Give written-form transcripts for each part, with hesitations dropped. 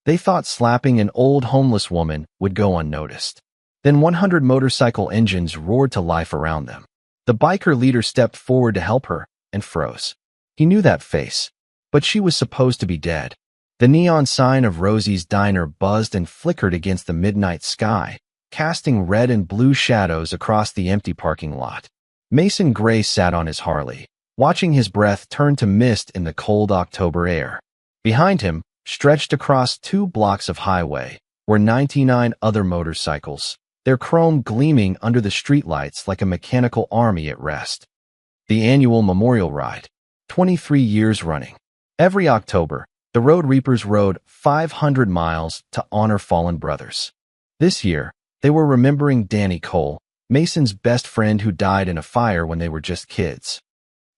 They thought slapping an old homeless woman would go unnoticed. Then 100 motorcycle engines roared to life around them. The biker leader stepped forward to help her and froze. He knew that face, but she was supposed to be dead. The neon sign of Rosie's Diner buzzed and flickered against the midnight sky, casting red and blue shadows across the empty parking lot. Mason Gray sat on his Harley, watching his breath turn to mist in the cold October air. Behind him, stretched across 2 blocks of highway, were 99 other motorcycles, their chrome gleaming under the streetlights like a mechanical army at rest. The annual memorial ride, 23 years running. Every October, the Road Reapers rode 500 miles to honor fallen brothers. This year, they were remembering Danny Cole, Mason's best friend who died in a fire when they were just kids.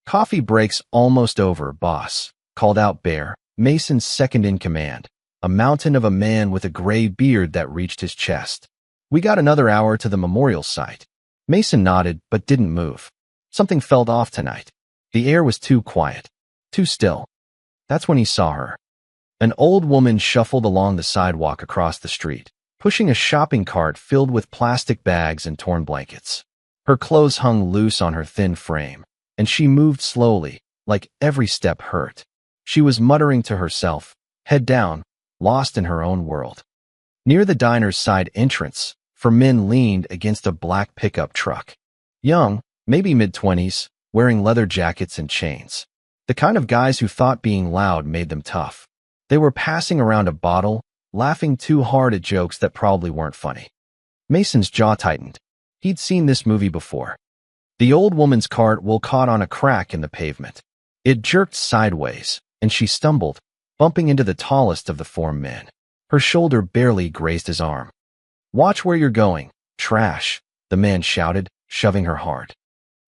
"Coffee break's almost over, boss," called out Bear, Mason's second-in-command, a mountain of a man with a gray beard that reached his chest. "We got another hour to the memorial site." Mason nodded but didn't move. Something felt off tonight. The air was too quiet, too still. That's when he saw her. An old woman shuffled along the sidewalk across the street, pushing a shopping cart filled with plastic bags and torn blankets. Her clothes hung loose on her thin frame, and she moved slowly, like every step hurt. She was muttering to herself, head down, lost in her own world. Near the diner's side entrance, 4 men leaned against a black pickup truck. Young, maybe mid-20s, wearing leather jackets and chains. The kind of guys who thought being loud made them tough. They were passing around a bottle, laughing too hard at jokes that probably weren't funny. Mason's jaw tightened. He'd seen this movie before. The old woman's cart wheel caught on a crack in the pavement. It jerked sideways, and she stumbled, bumping into the tallest of the 4 men. Her shoulder barely grazed his arm. "Watch where you're going, trash," the man shouted, shoving her hard.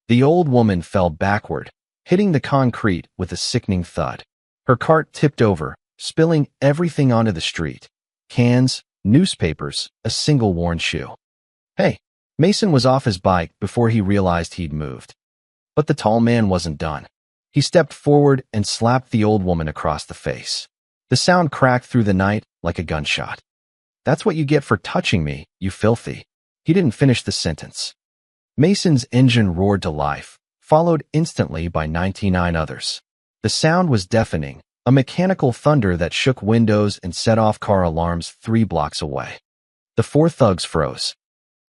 The old woman fell backward, hitting the concrete with a sickening thud. Her cart tipped over, spilling everything onto the street. Cans, newspapers, a single worn shoe. "Hey!" Mason was off his bike before he realized he'd moved. But the tall man wasn't done. He stepped forward and slapped the old woman across the face. The sound cracked through the night like a gunshot. "That's what you get for touching me, you filthy." He didn't finish the sentence. Mason's engine roared to life, followed instantly by 99 others. The sound was deafening, a mechanical thunder that shook windows and set off car alarms 3 blocks away. The 4 thugs froze.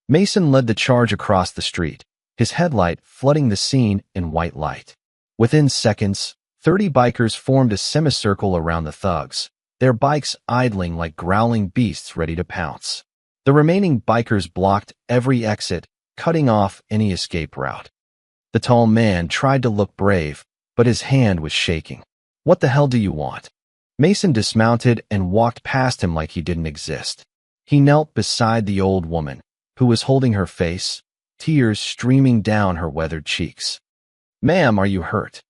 Mason led the charge across the street, his headlight flooding the scene in white light. Within seconds, 30 bikers formed a semicircle around the thugs, their bikes idling like growling beasts ready to pounce. The remaining bikers blocked every exit, cutting off any escape route. The tall man tried to look brave, but his hand was shaking. "What the hell do you want?" Mason dismounted and walked past him like he didn't exist. He knelt beside the old woman, who was holding her face, tears streaming down her weathered cheeks. "Ma'am, are you hurt?"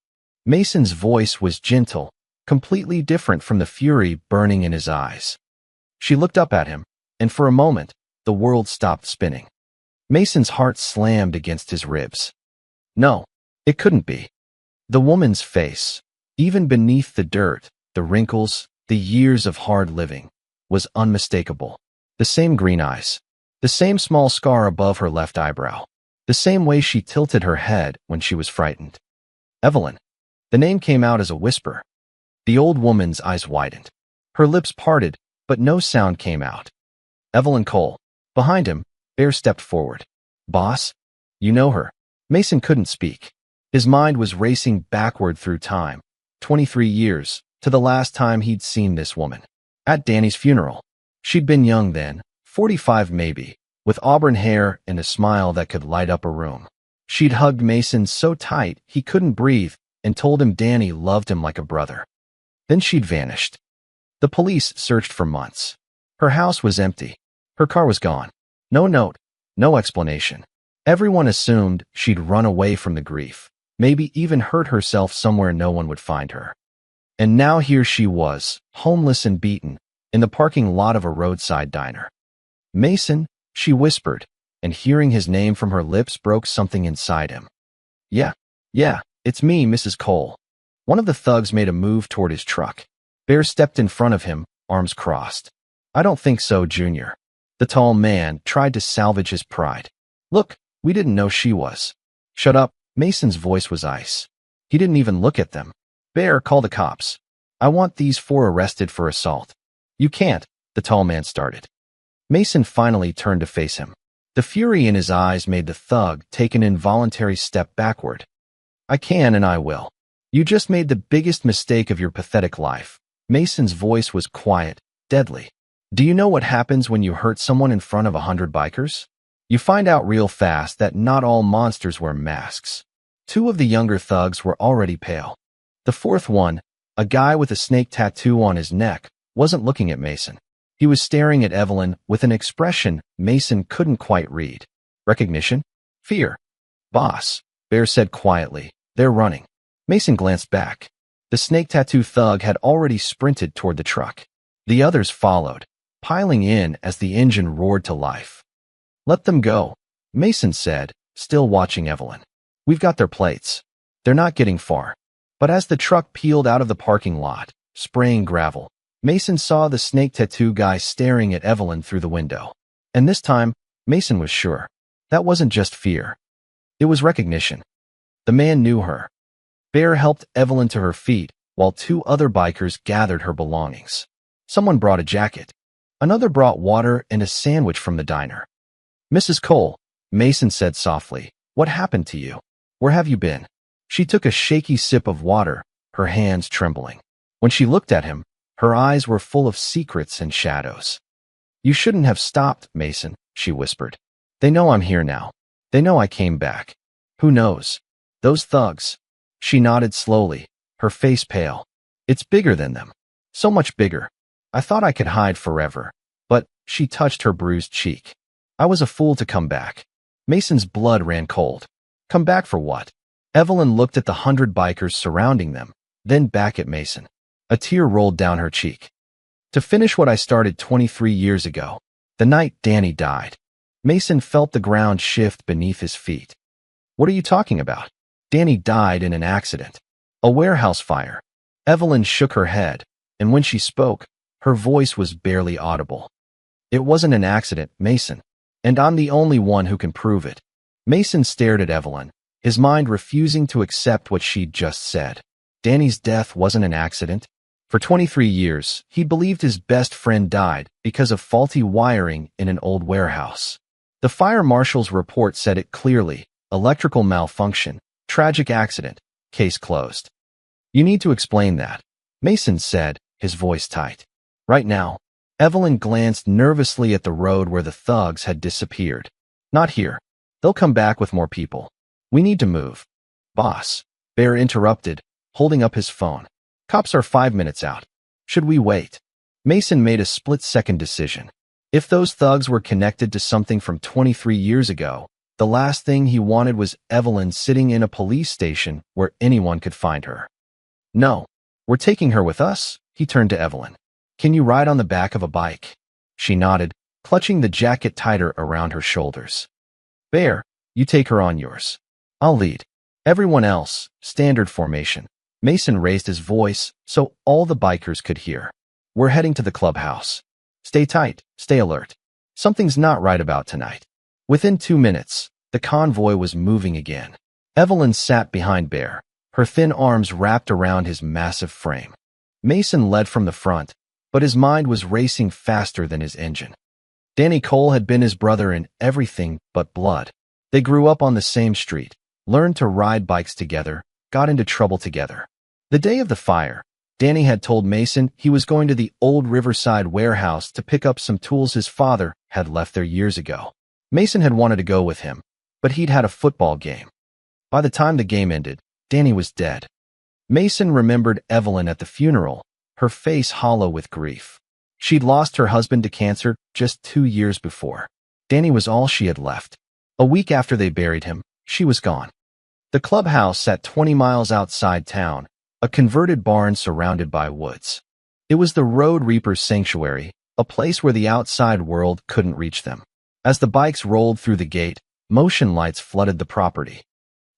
Mason's voice was gentle, completely different from the fury burning in his eyes. She looked up at him, and for a moment, the world stopped spinning. Mason's heart slammed against his ribs. No, it couldn't be. The woman's face, even beneath the dirt, the wrinkles, the years of hard living, was unmistakable. The same green eyes, the same small scar above her left eyebrow, the same way she tilted her head when she was frightened. Evelyn. The name came out as a whisper. The old woman's eyes widened. Her lips parted, but no sound came out. Evelyn Cole. Behind him, Bear stepped forward. "Boss? You know her?" Mason couldn't speak. His mind was racing backward through time, 23 years, to the last time he'd seen this woman. At Danny's funeral. She'd been young then, 45 maybe, with auburn hair and a smile that could light up a room. She'd hugged Mason so tight he couldn't breathe and told him Danny loved him like a brother. Then she'd vanished. The police searched for months. Her house was empty. Her car was gone. No note, no explanation. Everyone assumed she'd run away from the grief, maybe even hurt herself somewhere no one would find her. And now here she was, homeless and beaten, in the parking lot of a roadside diner. "Mason," she whispered, and hearing his name from her lips broke something inside him. Yeah, it's me, Mrs. Cole." One of the thugs made a move toward his truck. Bear stepped in front of him, arms crossed. I don't think so, Junior. The tall man tried to salvage his pride. Look, we didn't know she was. Shut up. Mason's voice was ice. He didn't even look at them. Bear, call the cops. I want these 4 arrested for assault. You can't, the tall man started. Mason finally turned to face him. The fury in his eyes made the thug take an involuntary step backward. I can and I will. You just made the biggest mistake of your pathetic life. Mason's voice was quiet, deadly. Do you know what happens when you hurt someone in front of 100 bikers? You find out real fast that not all monsters wear masks. 2 of the younger thugs were already pale. The 4th one, a guy with a snake tattoo on his neck, wasn't looking at Mason. He was staring at Evelyn with an expression Mason couldn't quite read. Recognition? Fear. Boss, Bear said quietly. They're running. Mason glanced back. The snake tattoo thug had already sprinted toward the truck. The others followed, piling in as the engine roared to life. Let them go, Mason said, still watching Evelyn. We've got their plates. They're not getting far. But as the truck peeled out of the parking lot, spraying gravel, Mason saw the snake tattoo guy staring at Evelyn through the window. And this time, Mason was sure. That wasn't just fear. It was recognition. The man knew her. Bear helped Evelyn to her feet, while 2 other bikers gathered her belongings. Someone brought a jacket. Another brought water and a sandwich from the diner. Mrs. Cole, Mason said softly, what happened to you? Where have you been? She took a shaky sip of water, her hands trembling. When she looked at him, her eyes were full of secrets and shadows. You shouldn't have stopped, Mason, she whispered. They know I'm here now. They know I came back. Who knows? Those thugs. She nodded slowly, her face pale. It's bigger than them. So much bigger. I thought I could hide forever. But, she touched her bruised cheek. I was a fool to come back. Mason's blood ran cold. Come back for what? Evelyn looked at the 100 bikers surrounding them, then back at Mason. A tear rolled down her cheek. To finish what I started 23 years ago, the night Danny died. Mason felt the ground shift beneath his feet. What are you talking about? Danny died in an accident. A warehouse fire. Evelyn shook her head, and when she spoke, her voice was barely audible. It wasn't an accident, Mason. And I'm the only one who can prove it. Mason stared at Evelyn, his mind refusing to accept what she'd just said. Danny's death wasn't an accident. For 23 years, he believed his best friend died because of faulty wiring in an old warehouse. The fire marshal's report said it clearly. Electrical malfunction, tragic accident, case closed. You need to explain that, Mason said, his voice tight. Right now. Evelyn glanced nervously at the road where the thugs had disappeared. Not here. They'll come back with more people. We need to move. Boss, Bear interrupted, holding up his phone. Cops are 5 minutes out. Should we wait? Mason made a split-second decision. If those thugs were connected to something from 23 years ago, the last thing he wanted was Evelyn sitting in a police station where anyone could find her. No, we're taking her with us, he turned to Evelyn. Can you ride on the back of a bike? She nodded, clutching the jacket tighter around her shoulders. Bear, you take her on yours. I'll lead. Everyone else, standard formation. Mason raised his voice so all the bikers could hear. We're heading to the clubhouse. Stay tight, stay alert. Something's not right about tonight. Within 2 minutes, the convoy was moving again. Evelyn sat behind Bear, her thin arms wrapped around his massive frame. Mason led from the front, but his mind was racing faster than his engine. Danny Cole had been his brother in everything but blood. They grew up on the same street, learned to ride bikes together, got into trouble together. The day of the fire, Danny had told Mason he was going to the old Riverside warehouse to pick up some tools his father had left there years ago. Mason had wanted to go with him, but he'd had a football game. By the time the game ended, Danny was dead. Mason remembered Evelyn at the funeral, her face hollow with grief. She'd lost her husband to cancer just 2 years before. Danny was all she had left. A week after they buried him, she was gone. The clubhouse sat 20 miles outside town, a converted barn surrounded by woods. It was the Road Reaper's sanctuary, a place where the outside world couldn't reach them. As the bikes rolled through the gate, motion lights flooded the property.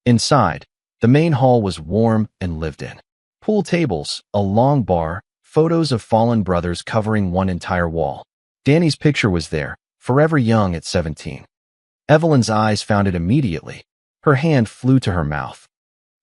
Inside, the main hall was warm and lived in. Pool tables, a long bar, photos of fallen brothers covering one entire wall. Danny's picture was there, forever young at 17. Evelyn's eyes found it immediately. Her hand flew to her mouth.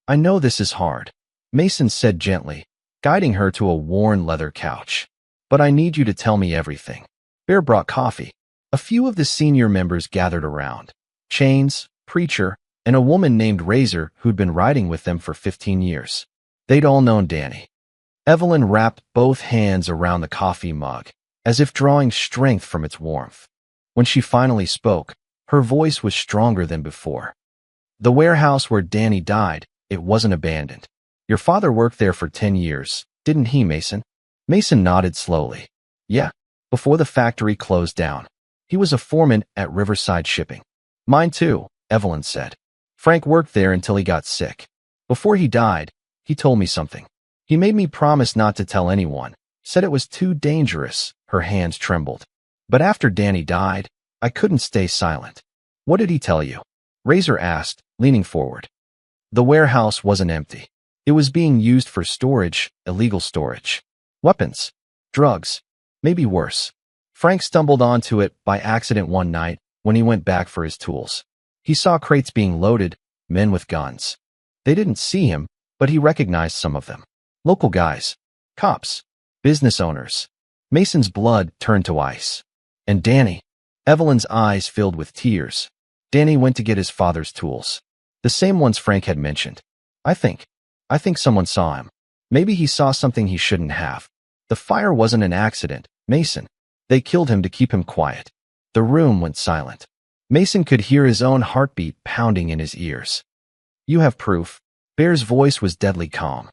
"I know this is hard," Mason said gently, guiding her to a worn leather couch. "But I need you to tell me everything." Bear brought coffee. A few of the senior members gathered around. Chains, Preacher, and a woman named Razor who'd been riding with them for 15 years. They'd all known Danny. Evelyn wrapped both hands around the coffee mug, as if drawing strength from its warmth. When she finally spoke, her voice was stronger than before. "The warehouse where Danny died, it wasn't abandoned. Your father worked there for 10 years, didn't he, Mason?" Mason nodded slowly. "Yeah, before the factory closed down. He was a foreman at Riverside Shipping." "Mine too," Evelyn said. "Frank worked there until he got sick. Before he died, he told me something. He made me promise not to tell anyone, said it was too dangerous." Her hands trembled. "But after Danny died, I couldn't stay silent." "What did he tell you?" Razor asked, leaning forward. "The warehouse wasn't empty. It was being used for storage, illegal storage. Weapons, drugs, maybe worse. Frank stumbled onto it by accident one night when he went back for his tools. He saw crates being loaded, men with guns. They didn't see him, but he recognized some of them. Local guys, cops, business owners." Mason's blood turned to ice. "And Danny?" Evelyn's eyes filled with tears. "Danny went to get his father's tools. The same ones Frank had mentioned. I think someone saw him. Maybe he saw something he shouldn't have. The fire wasn't an accident, Mason. They killed him to keep him quiet." The room went silent. Mason could hear his own heartbeat pounding in his ears. "You have proof?" Bear's voice was deadly calm.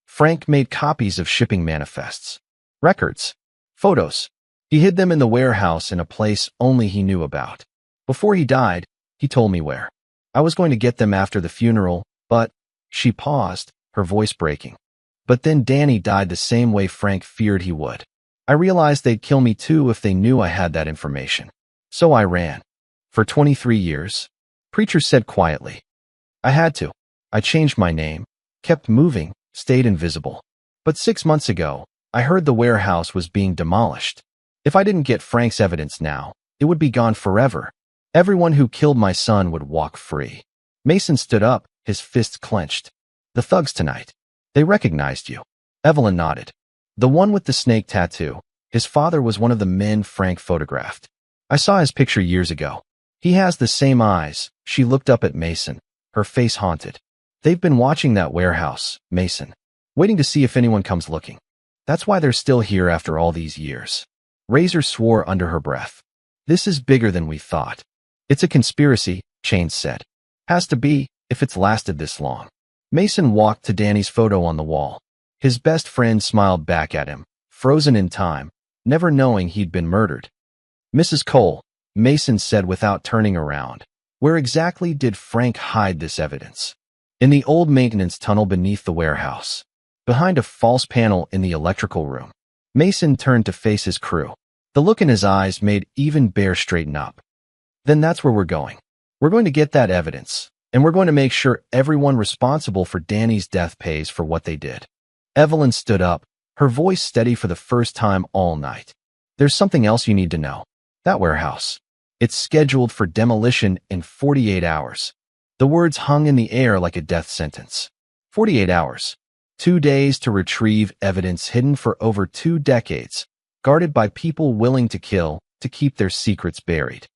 "Frank made copies of shipping manifests. Records. Photos. He hid them in the warehouse in a place only he knew about. Before he died, he told me where. I was going to get them after the funeral, but..." She paused, her voice breaking. "But then Danny died the same way Frank feared he would. I realized they'd kill me too if they knew I had that information. So I ran. For 23 years, Preacher said quietly. I had to. I changed my name, kept moving, stayed invisible. But 6 months ago, I heard the warehouse was being demolished. If I didn't get Frank's evidence now, it would be gone forever. Everyone who killed my son would walk free." Mason stood up, his fists clenched. "The thugs tonight. They recognized you." Evelyn nodded. "The one with the snake tattoo. His father was one of the men Frank photographed. I saw his picture years ago. He has the same eyes." She looked up at Mason, her face haunted. "They've been watching that warehouse, Mason, waiting to see if anyone comes looking. That's why they're still here after all these years." Razor swore under her breath. "This is bigger than we thought." "It's a conspiracy," Chains said. "Has to be, if it's lasted this long." Mason walked to Danny's photo on the wall. His best friend smiled back at him, frozen in time, never knowing he'd been murdered. "Mrs. Cole," Mason said without turning around, "where exactly did Frank hide this evidence?" "In the old maintenance tunnel beneath the warehouse, behind a false panel in the electrical room." Mason turned to face his crew. The look in his eyes made even Bear straighten up. "Then that's where we're going. We're going to get that evidence, and we're going to make sure everyone responsible for Danny's death pays for what they did." Evelyn stood up, her voice steady for the first time all night. "There's something else you need to know. That warehouse. It's scheduled for demolition in 48 hours. The words hung in the air like a death sentence. 48 hours. 2 days to retrieve evidence hidden for over 2 decades, guarded by people willing to kill to keep their secrets buried.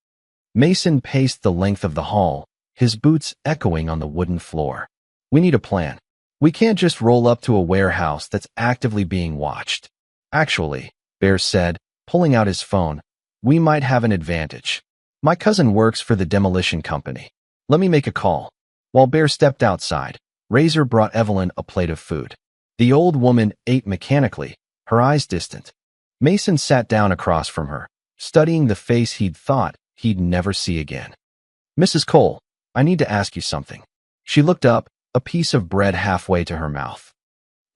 Mason paced the length of the hall, his boots echoing on the wooden floor. "We need a plan. We can't just roll up to a warehouse that's actively being watched." "Actually," Bear said, pulling out his phone, "we might have an advantage. My cousin works for the demolition company. Let me make a call." While Bear stepped outside, Razor brought Evelyn a plate of food. The old woman ate mechanically, her eyes distant. Mason sat down across from her, studying the face he'd thought he'd never see again. "Mrs. Cole, I need to ask you something." She looked up, a piece of bread halfway to her mouth.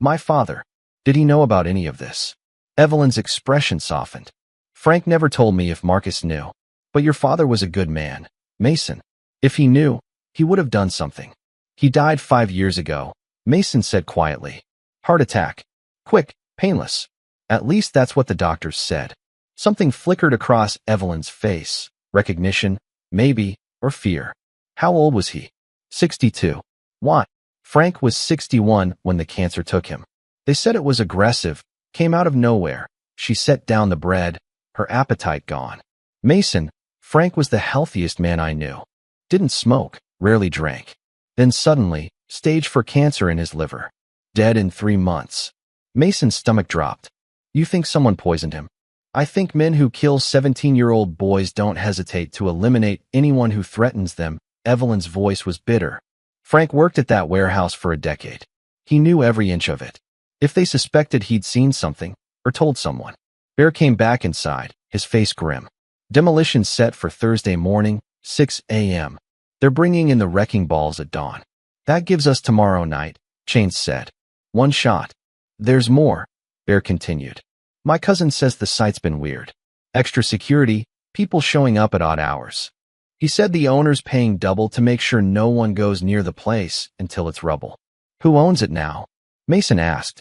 "My father, did he know about any of this?" Evelyn's expression softened. "Frank never told me if Marcus knew. But your father was a good man, Mason. If he knew, he would have done something." "He died 5 years ago," Mason said quietly. "Heart attack. Quick, painless. At least that's what the doctors said. Something flickered across Evelyn's face. Recognition, maybe, or fear. How old was he? 62. Why? Frank was 61 when the cancer took him. They said it was aggressive, came out of nowhere. She set down the bread, her appetite gone. Mason, Frank was the healthiest man I knew. Didn't smoke, rarely drank. Then suddenly, stage 4 cancer in his liver. Dead in 3 months. Mason's stomach dropped. You think someone poisoned him? I think men who kill 17-year-old boys don't hesitate to eliminate anyone who threatens them. Evelyn's voice was bitter. Frank worked at that warehouse for a decade. He knew every inch of it. If they suspected he'd seen something, or told someone. Bear came back inside, his face grim. Demolition set for Thursday morning, 6 a.m. They're bringing in the wrecking balls at dawn. That gives us tomorrow night, Chains said. 1 shot. There's more, Bear continued. My cousin says the site's been weird. Extra security, people showing up at odd hours. He said the owner's paying double to make sure no one goes near the place until it's rubble. Who owns it now? Mason asked.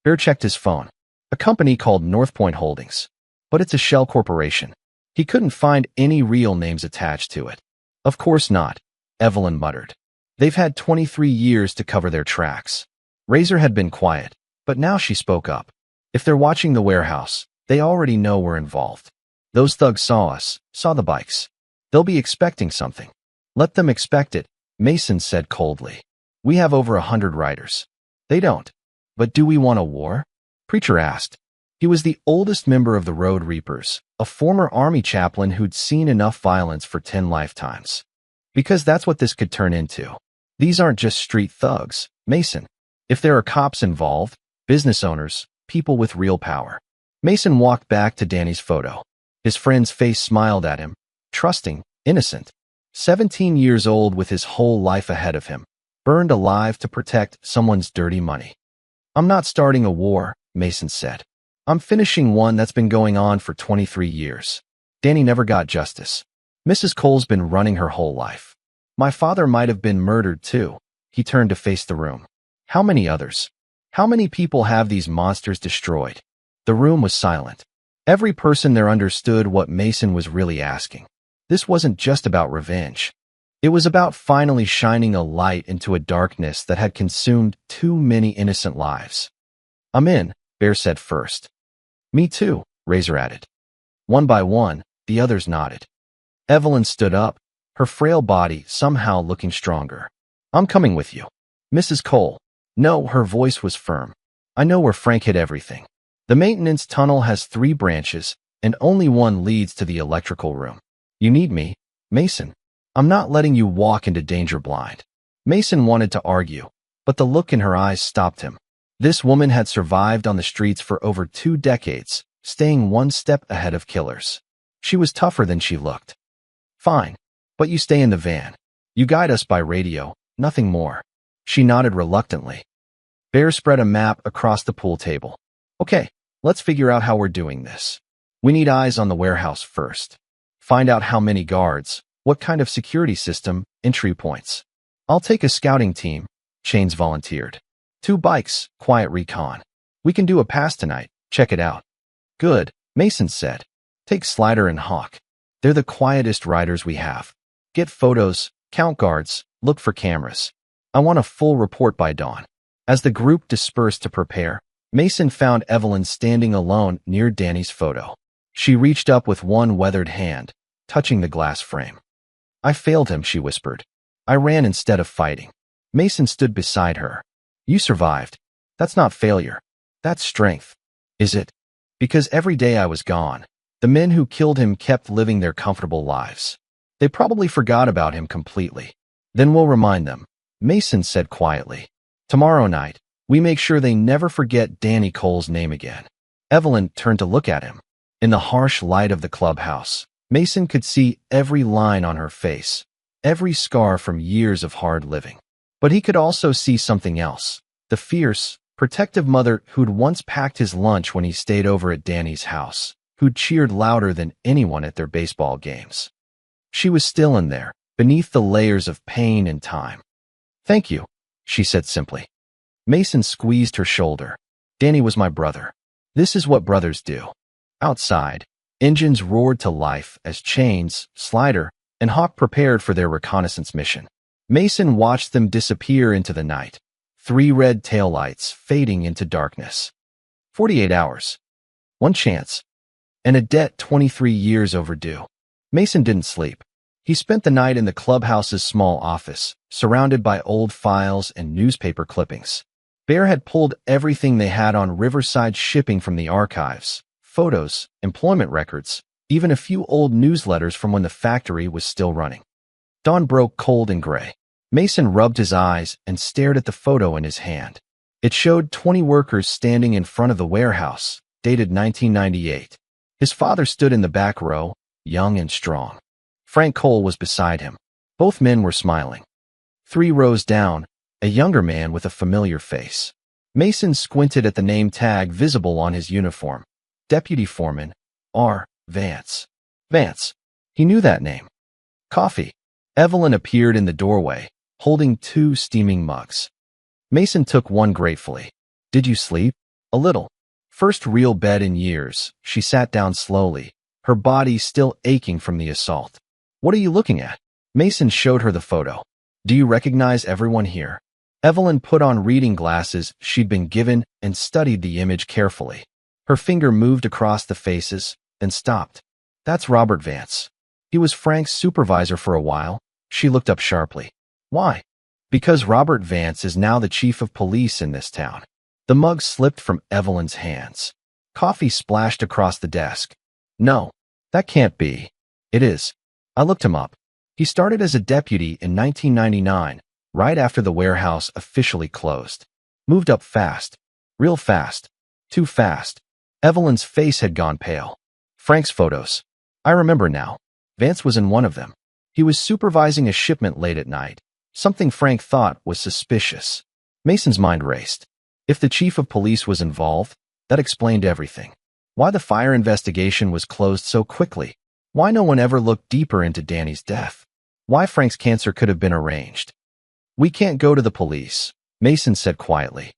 Bear checked his phone. A company called North Point Holdings. But it's a shell corporation. He couldn't find any real names attached to it. Of course not, Evelyn muttered. They've had 23 years to cover their tracks. Razor had been quiet, but now she spoke up. If they're watching the warehouse, they already know we're involved. Those thugs saw us, saw the bikes. They'll be expecting something. Let them expect it, Mason said coldly. We have over 100 riders. They don't. But do we want a war? Preacher asked. He was the oldest member of the Road Reapers, a former army chaplain who'd seen enough violence for 10 lifetimes. Because that's what this could turn into. These aren't just street thugs, Mason. If there are cops involved, business owners, people with real power. Mason walked back to Danny's photo. His friend's face smiled at him. Trusting, innocent. 17 years old with his whole life ahead of him. Burned alive to protect someone's dirty money. I'm not starting a war, Mason said. I'm finishing one that's been going on for 23 years. Danny never got justice. Mrs. Cole's been running her whole life. My father might have been murdered too. He turned to face the room. How many others? How many people have these monsters destroyed? The room was silent. Every person there understood what Mason was really asking. This wasn't just about revenge. It was about finally shining a light into a darkness that had consumed too many innocent lives. I'm in, Bear said first. Me too, Razor added. One by one, the others nodded. Evelyn stood up, her frail body somehow looking stronger. I'm coming with you. Mrs. Cole. No, her voice was firm. I know where Frank hid everything. The maintenance tunnel has 3 branches, and only one leads to the electrical room. You need me, Mason. I'm not letting you walk into danger blind. Mason wanted to argue, but the look in her eyes stopped him. This woman had survived on the streets for over 2 decades, staying one step ahead of killers. She was tougher than she looked. Fine, but you stay in the van. You guide us by radio, nothing more. She nodded reluctantly. Bear spread a map across the pool table. Okay, let's figure out how we're doing this. We need eyes on the warehouse first. Find out how many guards, what kind of security system, entry points. I'll take a scouting team, Chains volunteered. 2 bikes, quiet recon. We can do a pass tonight, check it out. Good, Mason said. Take Slider and Hawk. They're the quietest riders we have. Get photos, count guards, look for cameras. I want a full report by dawn. As the group dispersed to prepare, Mason found Evelyn standing alone near Danny's photo. She reached up with one weathered hand, touching the glass frame. I failed him, she whispered. I ran instead of fighting. Mason stood beside her. You survived. That's not failure. That's strength. Is it? Because every day I was gone, the men who killed him kept living their comfortable lives. They probably forgot about him completely. Then we'll remind them, Mason said quietly. Tomorrow night, we make sure they never forget Danny Cole's name again. Evelyn turned to look at him. In the harsh light of the clubhouse, Mason could see every line on her face, every scar from years of hard living. But he could also see something else, the fierce, protective mother who'd once packed his lunch when he stayed over at Danny's house, who'd cheered louder than anyone at their baseball games. She was still in there, beneath the layers of pain and time. Thank you, she said simply. Mason squeezed her shoulder. Danny was my brother. This is what brothers do. Outside, engines roared to life as Chains, Slider, and Hawk prepared for their reconnaissance mission. Mason watched them disappear into the night, 3 red taillights fading into darkness. 48 hours. One chance. And a debt 23 years overdue. Mason didn't sleep. He spent the night in the clubhouse's small office, surrounded by old files and newspaper clippings. Bear had pulled everything they had on Riverside Shipping from the archives, photos, employment records, even a few old newsletters from when the factory was still running. Dawn broke cold and gray. Mason rubbed his eyes and stared at the photo in his hand. It showed 20 workers standing in front of the warehouse, dated 1998. His father stood in the back row, young and strong. Frank Cole was beside him. Both men were smiling. 3 rows down, a younger man with a familiar face. Mason squinted at the name tag visible on his uniform. Deputy Foreman, R. Vance. Vance. He knew that name. Coffee. Evelyn appeared in the doorway, holding 2 steaming mugs. Mason took one gratefully. Did you sleep? A little. First real bed in years. She sat down slowly, her body still aching from the assault. What are you looking at? Mason showed her the photo. Do you recognize everyone here? Evelyn put on reading glasses she'd been given and studied the image carefully. Her finger moved across the faces, then stopped. That's Robert Vance. He was Frank's supervisor for a while. She looked up sharply. Why? Because Robert Vance is now the chief of police in this town. The mug slipped from Evelyn's hands. Coffee splashed across the desk. No, that can't be. It is. I looked him up. He started as a deputy in 1999, right after the warehouse officially closed. Moved up fast. Real fast. Too fast. Evelyn's face had gone pale. Frank's photos. I remember now. Vance was in one of them. He was supervising a shipment late at night. Something Frank thought was suspicious. Mason's mind raced. If the chief of police was involved, that explained everything. Why the fire investigation was closed so quickly. Why no one ever looked deeper into Danny's death. Why Frank's cancer could have been arranged. We can't go to the police, Mason said quietly.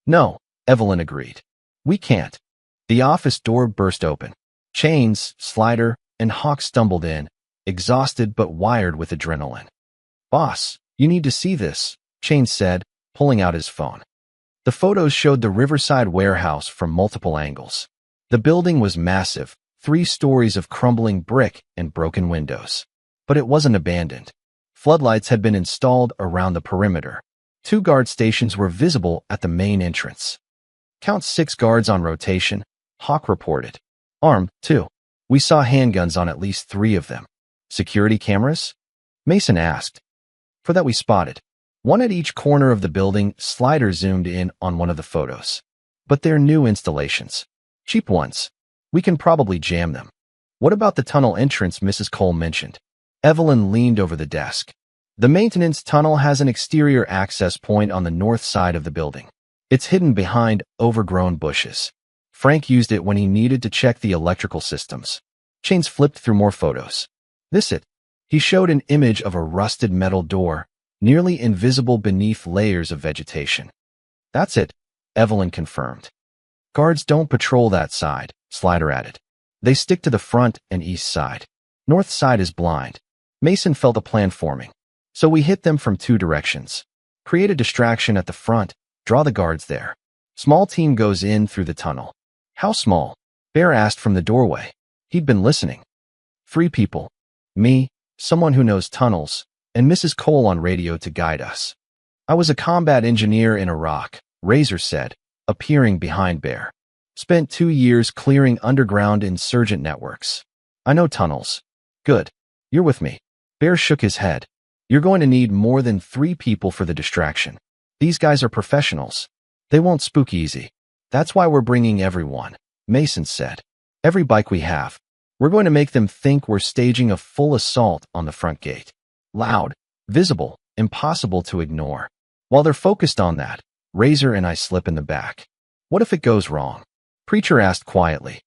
No, Evelyn agreed. We can't. The office door burst open. Chains, Slider, and Hawk stumbled in, exhausted but wired with adrenaline. Boss, you need to see this, Chains said, pulling out his phone. The photos showed the Riverside warehouse from multiple angles. The building was massive, 3 stories of crumbling brick and broken windows. But it wasn't abandoned. Floodlights had been installed around the perimeter. 2 guard stations were visible at the main entrance. Count 6 guards on rotation, Hawk reported. Armed, too. We saw handguns on at least 3 of them. Security cameras? Mason asked. For that we spotted. 1 at each corner of the building. Slider zoomed in on one of the photos. But they're new installations. Cheap ones. We can probably jam them. What about the tunnel entrance Mrs. Cole mentioned? Evelyn leaned over the desk. The maintenance tunnel has an exterior access point on the north side of the building. It's hidden behind overgrown bushes. Frank used it when he needed to check the electrical systems. Chains flipped through more photos. This it. He showed an image of a rusted metal door, nearly invisible beneath layers of vegetation. That's it, Evelyn confirmed. Guards don't patrol that side, Slider added. They stick to the front and east side. North side is blind. Mason felt a plan forming. So we hit them from 2 directions. Create a distraction at the front, draw the guards there. Small team goes in through the tunnel. How small? Bear asked from the doorway. He'd been listening. 3 people. Me, someone who knows tunnels, and Mrs. Cole on radio to guide us. I was a combat engineer in Iraq, Razor said, appearing behind Bear. Spent 2 years clearing underground insurgent networks. I know tunnels. Good. You're with me. Bear shook his head. You're going to need more than 3 people for the distraction. These guys are professionals. They won't spook easy. That's why we're bringing everyone, Mason said. Every bike we have. We're going to make them think we're staging a full assault on the front gate. Loud, visible, impossible to ignore. While they're focused on that, Razor and I slip in the back. What if it goes wrong? Preacher asked quietly.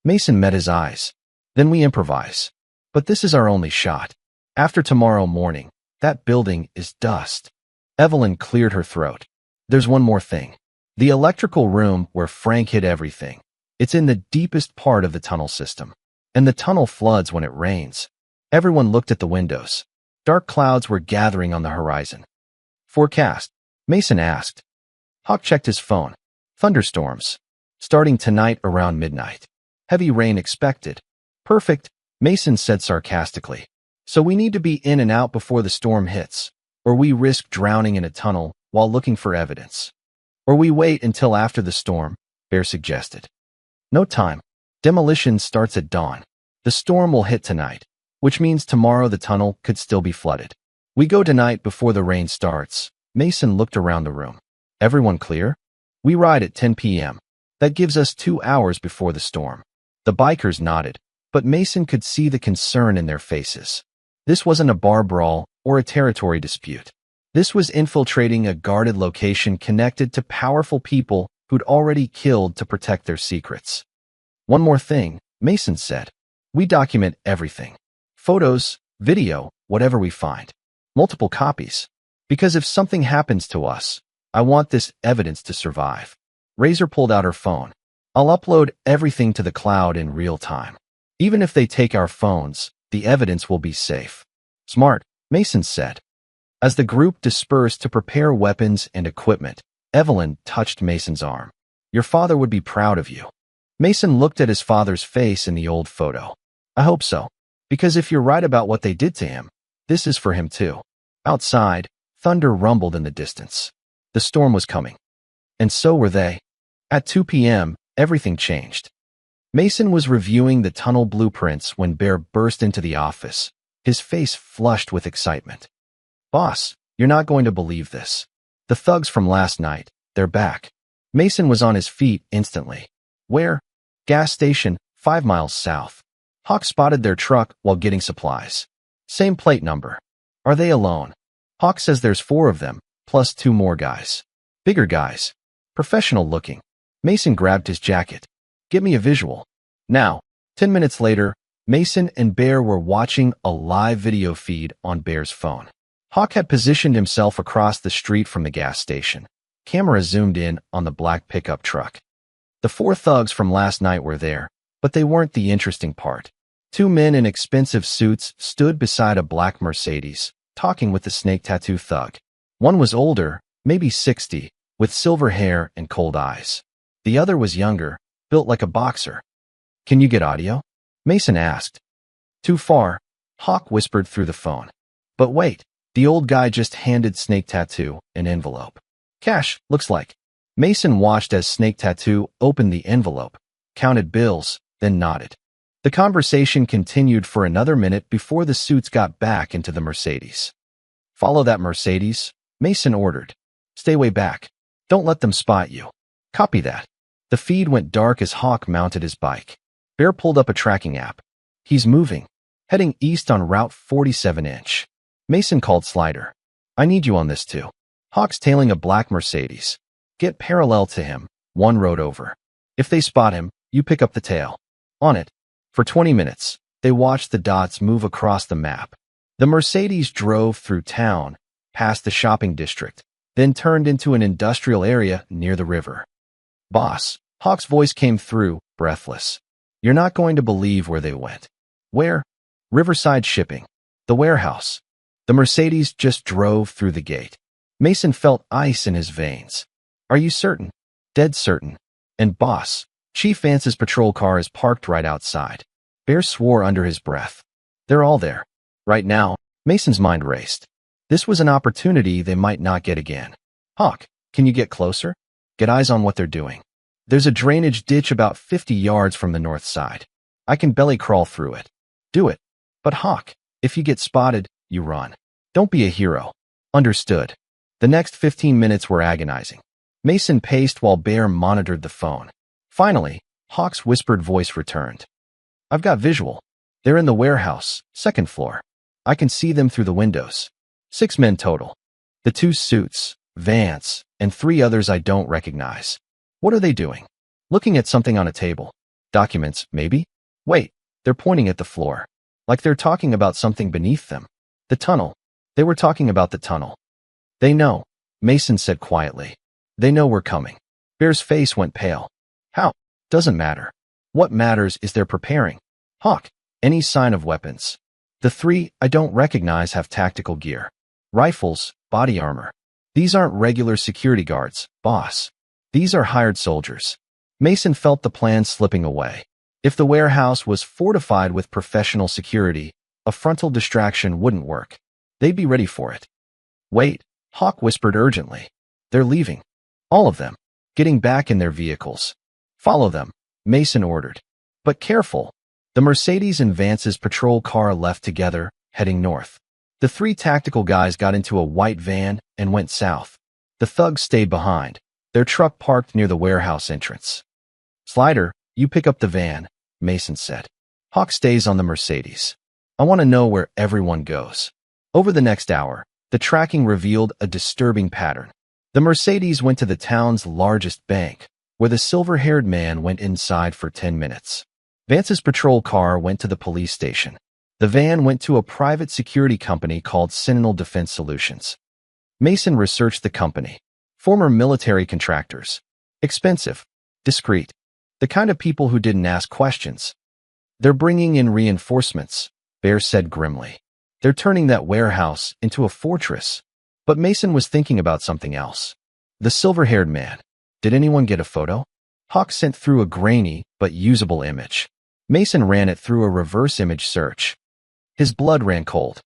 Mason met his eyes. Then we improvise. But this is our only shot. After tomorrow morning, that building is dust. Evelyn cleared her throat. There's one more thing. The electrical room where Frank hid everything. It's in the deepest part of the tunnel system, and the tunnel floods when it rains. Everyone looked at the windows. Dark clouds were gathering on the horizon. Forecast, Mason asked. Hawk checked his phone. Thunderstorms. Starting tonight around midnight. Heavy rain expected. Perfect, Mason said sarcastically. So we need to be in and out before the storm hits, or we risk drowning in a tunnel while looking for evidence. Or we wait until after the storm, Bear suggested. No time. Demolition starts at dawn. The storm will hit tonight, which means tomorrow the tunnel could still be flooded. We go tonight before the rain starts. Mason looked around the room. Everyone clear? We ride at 10 p.m. That gives us 2 hours before the storm. The bikers nodded, but Mason could see the concern in their faces. This wasn't a bar brawl or a territory dispute. This was infiltrating a guarded location connected to powerful people who'd already killed to protect their secrets. One more thing, Mason said. We document everything. Photos, video, whatever we find. Multiple copies. Because if something happens to us, I want this evidence to survive. Razor pulled out her phone. I'll upload everything to the cloud in real time. Even if they take our phones, the evidence will be safe. Smart, Mason said. As the group dispersed to prepare weapons and equipment, Evelyn touched Mason's arm. Your father would be proud of you. Mason looked at his father's face in the old photo. I hope so. Because if you're right about what they did to him, this is for him too. Outside, thunder rumbled in the distance. The storm was coming. And so were they. At 2 p.m., everything changed. Mason was reviewing the tunnel blueprints when Bear burst into the office, his face flushed with excitement. Boss, you're not going to believe this. The thugs from last night, they're back. Mason was on his feet instantly. Where? Gas station, 5 miles south. Hawk spotted their truck while getting supplies. Same plate number. Are they alone? Hawk says there's 4 of them, plus 2 more guys. Bigger guys. Professional looking. Mason grabbed his jacket. Get me a visual. Now, 10 minutes later, Mason and Bear were watching a live video feed on Bear's phone. Hawk had positioned himself across the street from the gas station. Camera zoomed in on the black pickup truck. The 4 thugs from last night were there, but they weren't the interesting part. 2 men in expensive suits stood beside a black Mercedes, talking with the snake tattoo thug. One was older, maybe 60, with silver hair and cold eyes. The other was younger, built like a boxer. Can you get audio? Mason asked. Too far, Hawk whispered through the phone. But wait, the old guy just handed Snake Tattoo an envelope. Cash, looks like. Mason watched as Snake Tattoo opened the envelope, counted bills, then nodded. The conversation continued for another minute before the suits got back into the Mercedes. Follow that Mercedes, Mason ordered. Stay way back. Don't let them spot you. Copy that. The feed went dark as Hawk mounted his bike. Bear pulled up a tracking app. He's moving, heading east on Route 47-inch. Mason called Slider. I need you on this too. Hawk's tailing a black Mercedes. Get parallel to him, 1 road over. If they spot him, you pick up the tail. On it. For 20 minutes, they watched the dots move across the map. The Mercedes drove through town, past the shopping district, then turned into an industrial area near the river. Boss, Hawk's voice came through, breathless. You're not going to believe where they went. Where? Riverside Shipping. The warehouse. The Mercedes just drove through the gate. Mason felt ice in his veins. Are you certain? Dead certain. And boss, Chief Vance's patrol car is parked right outside. Bear swore under his breath. They're all there. Right now, Mason's mind raced. This was an opportunity they might not get again. Hawk, can you get closer? Get eyes on what they're doing. There's a drainage ditch about 50 yards from the north side. I can belly crawl through it. Do it. But Hawk, if you get spotted, you run. Don't be a hero. Understood. The next 15 minutes were agonizing. Mason paced while Bear monitored the phone. Finally, Hawk's whispered voice returned. I've got visual. They're in the warehouse, 2nd floor. I can see them through the windows. 6 men total. The 2 suits, Vance, and 3 others I don't recognize. What are they doing? Looking at something on a table. Documents, maybe? Wait, they're pointing at the floor. Like they're talking about something beneath them. The tunnel. They were talking about the tunnel. They know, Mason said quietly. They know we're coming. Bear's face went pale. How? Doesn't matter. What matters is they're preparing. Hawk, any sign of weapons? The three I don't recognize have tactical gear. Rifles, body armor. These aren't regular security guards, boss. These are hired soldiers. Mason felt the plan slipping away. If the warehouse was fortified with professional security, a frontal distraction wouldn't work. They'd be ready for it. Wait, Hawk whispered urgently. They're leaving. All of them. Getting back in their vehicles. Follow them, Mason ordered. But careful. The Mercedes and Vance's patrol car left together, heading north. The three tactical guys got into a white van and went south. The thugs stayed behind, their truck parked near the warehouse entrance. Slider, you pick up the van, Mason said. Hawk stays on the Mercedes. I want to know where everyone goes. Over the next hour, the tracking revealed a disturbing pattern. The Mercedes went to the town's largest bank, where the silver-haired man went inside for 10 minutes. Vance's patrol car went to the police station. The van went to a private security company called Sentinel Defense Solutions. Mason researched the company. Former military contractors. Expensive. Discreet. The kind of people who didn't ask questions. They're bringing in reinforcements, Bear said grimly. They're turning that warehouse into a fortress. But Mason was thinking about something else. The silver-haired man. Did anyone get a photo? Hawk sent through a grainy but usable image. Mason ran it through a reverse image search. His blood ran cold.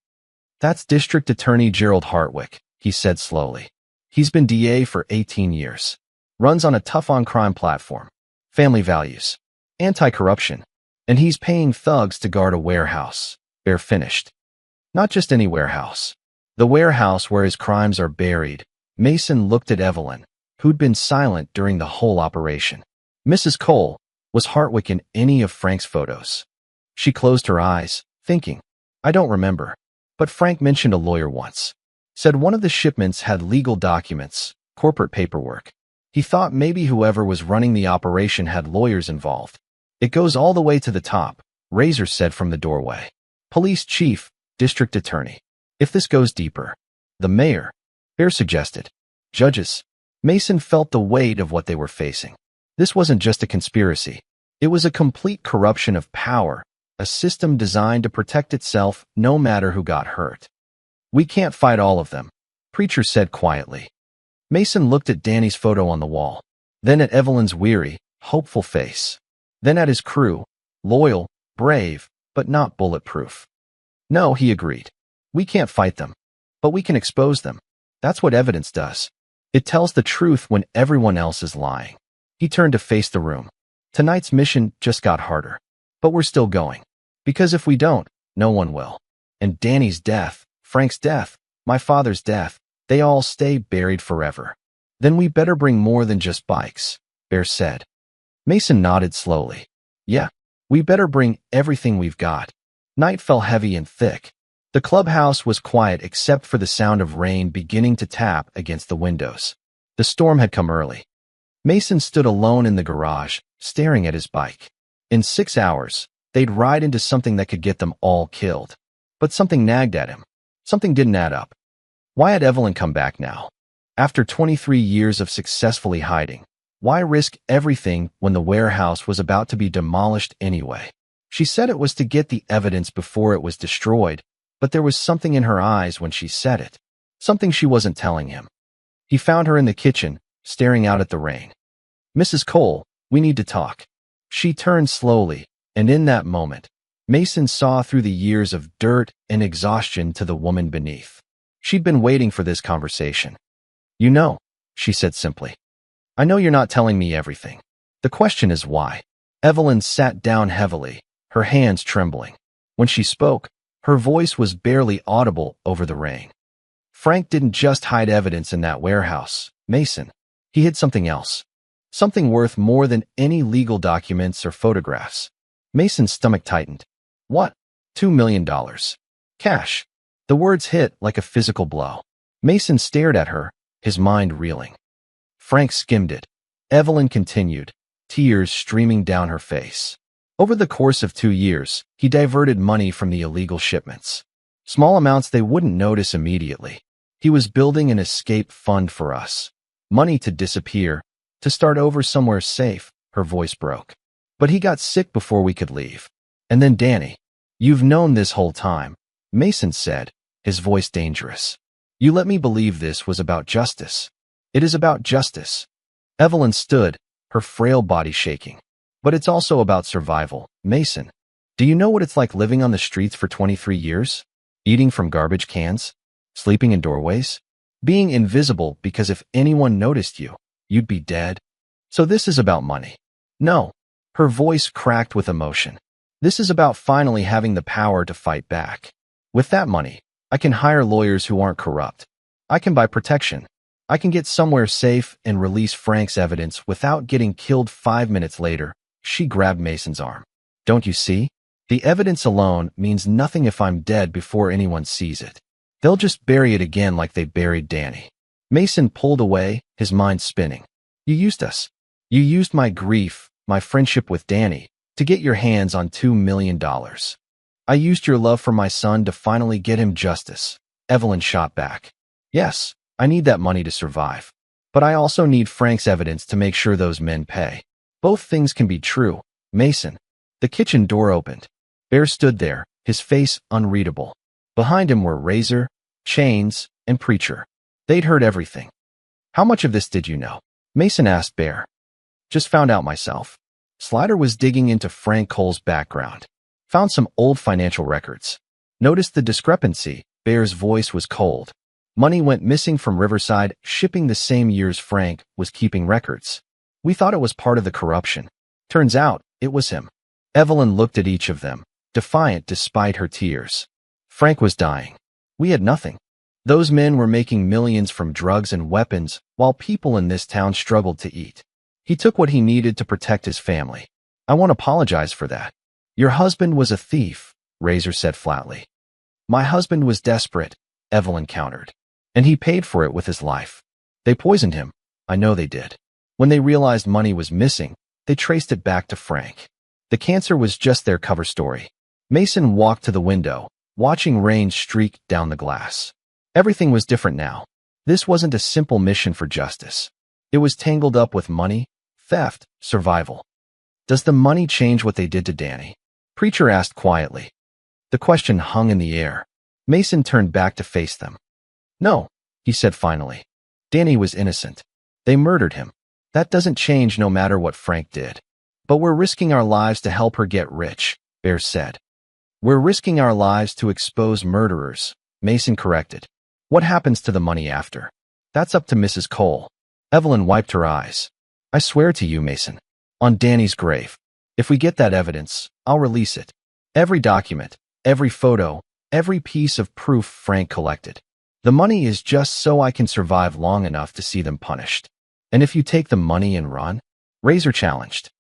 That's District Attorney Gerald Hartwick, he said slowly. He's been DA for 18 years. Runs on a tough-on-crime platform. Family values. Anti-corruption. And he's paying thugs to guard a warehouse. Bear finished. Not just any warehouse. The warehouse where his crimes are buried. Mason looked at Evelyn, who'd been silent during the whole operation. Mrs. Cole, was Hartwick in any of Frank's photos? She closed her eyes, thinking. I don't remember. But Frank mentioned a lawyer once. Said one of the shipments had legal documents, corporate paperwork. He thought maybe whoever was running the operation had lawyers involved. It goes all the way to the top, Razor said from the doorway. Police chief, district attorney. If this goes deeper. The mayor, Bear suggested. Judges. Mason felt the weight of what they were facing. This wasn't just a conspiracy. It was a complete corruption of power, a system designed to protect itself no matter who got hurt. We can't fight all of them, Preacher said quietly. Mason looked at Danny's photo on the wall, then at Evelyn's weary, hopeful face, then at his crew, loyal, brave, but not bulletproof. No, he agreed. We can't fight them, but we can expose them. That's what evidence does. It tells the truth when everyone else is lying. He turned to face the room. Tonight's mission just got harder. But we're still going. Because if we don't, no one will. And Danny's death, Frank's death, my father's death, they all stay buried forever. Then we better bring more than just bikes, Bear said. Mason nodded slowly. Yeah, we better bring everything we've got. Night fell heavy and thick. The clubhouse was quiet except for the sound of rain beginning to tap against the windows. The storm had come early. Mason stood alone in the garage, staring at his bike. In 6 hours, they'd ride into something that could get them all killed. But something nagged at him. Something didn't add up. Why had Evelyn come back now? After 23 years of successfully hiding, why risk everything when the warehouse was about to be demolished anyway? She said it was to get the evidence before it was destroyed, but there was something in her eyes when she said it. Something she wasn't telling him. He found her in the kitchen, staring out at the rain. Mrs. Cole, we need to talk. She turned slowly, and in that moment, Mason saw through the years of dirt and exhaustion to the woman beneath. She'd been waiting for this conversation. You know, she said simply. I know you're not telling me everything. The question is why. Evelyn sat down heavily, her hands trembling. When she spoke, her voice was barely audible over the rain. Frank didn't just hide evidence in that warehouse, Mason. He hid something else. Something worth more than any legal documents or photographs. Mason's stomach tightened. What? $2 million. Cash. The words hit like a physical blow. Mason stared at her, his mind reeling. Frank skimmed it. Evelyn continued, tears streaming down her face. Over the course of 2 years, he diverted money from the illegal shipments. Small amounts they wouldn't notice immediately. He was building an escape fund for us. Money to disappear, to start over somewhere safe, her voice broke. But he got sick before we could leave. And then Danny. You've known this whole time, Mason said, his voice dangerous. You let me believe this was about justice. It is about justice. Evelyn stood, her frail body shaking. But it's also about survival, Mason. Do you know what it's like living on the streets for 23 years? Eating from garbage cans? Sleeping in doorways? Being invisible because if anyone noticed you, you'd be dead? So this is about money. No. Her voice cracked with emotion. This is about finally having the power to fight back. With that money, I can hire lawyers who aren't corrupt. I can buy protection. I can get somewhere safe and release Frank's evidence without getting killed 5 minutes later. She grabbed Mason's arm. Don't you see? The evidence alone means nothing if I'm dead before anyone sees it. They'll just bury it again like they buried Danny. Mason pulled away, his mind spinning. You used us. You used my grief, my friendship with Danny, to get your hands on $2 million. I used your love for my son to finally get him justice. Evelyn shot back. Yes, I need that money to survive. But I also need Frank's evidence to make sure those men pay. Both things can be true, Mason. The kitchen door opened. Bear stood there, his face unreadable. Behind him were Razor, Chains, and Preacher. They'd heard everything. How much of this did you know? Mason asked Bear. Just found out myself. Slider was digging into Frank Cole's background. Found some old financial records. Noticed the discrepancy. Bear's voice was cold. Money went missing from Riverside, shipping the same years Frank was keeping records. We thought it was part of the corruption. Turns out, it was him. Evelyn looked at each of them, defiant despite her tears. Frank was dying. We had nothing. Those men were making millions from drugs and weapons, while people in this town struggled to eat. He took what he needed to protect his family. I won't apologize for that. Your husband was a thief, Razor said flatly. My husband was desperate, Evelyn countered. And he paid for it with his life. They poisoned him. I know they did. When they realized money was missing, they traced it back to Frank. The cancer was just their cover story. Mason walked to the window, watching rain streak down the glass. Everything was different now. This wasn't a simple mission for justice. It was tangled up with money, theft, survival. Does the money change what they did to Danny? Preacher asked quietly. The question hung in the air. Mason turned back to face them. No, he said finally. Danny was innocent. They murdered him. That doesn't change no matter what Frank did. But we're risking our lives to help her get rich, Bear said. We're risking our lives to expose murderers, Mason corrected. What happens to the money after? That's up to Mrs. Cole. Evelyn wiped her eyes. I swear to you, Mason, on Danny's grave, if we get that evidence, I'll release it. Every document, every photo, every piece of proof Frank collected. The money is just so I can survive long enough to see them punished. And if you take the money and run, Razor challenged,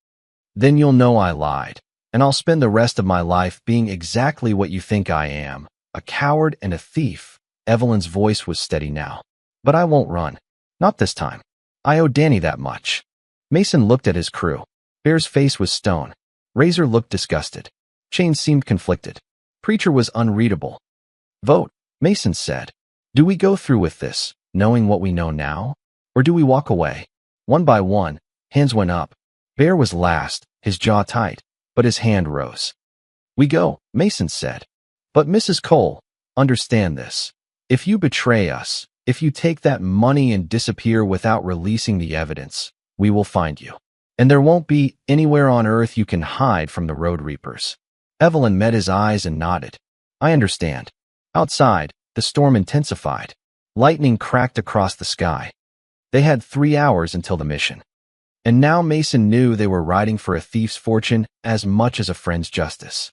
then you'll know I lied, and I'll spend the rest of my life being exactly what you think I am, a coward and a thief. Evelyn's voice was steady now. But I won't run. Not this time. I owe Danny that much. Mason looked at his crew. Bear's face was stone. Razor looked disgusted. Chains seemed conflicted. Preacher was unreadable. Vote, Mason said. Do we go through with this, knowing what we know now? Or do we walk away? One by one, hands went up. Bear was last, his jaw tight, but his hand rose. We go, Mason said. But Mrs. Cole, understand this. If you betray us, if you take that money and disappear without releasing the evidence, we will find you. And there won't be anywhere on earth you can hide from the Road Reapers. Evelyn met his eyes and nodded. I understand. Outside, the storm intensified. Lightning cracked across the sky. They had 3 hours until the mission. And now Mason knew they were riding for a thief's fortune as much as a friend's justice.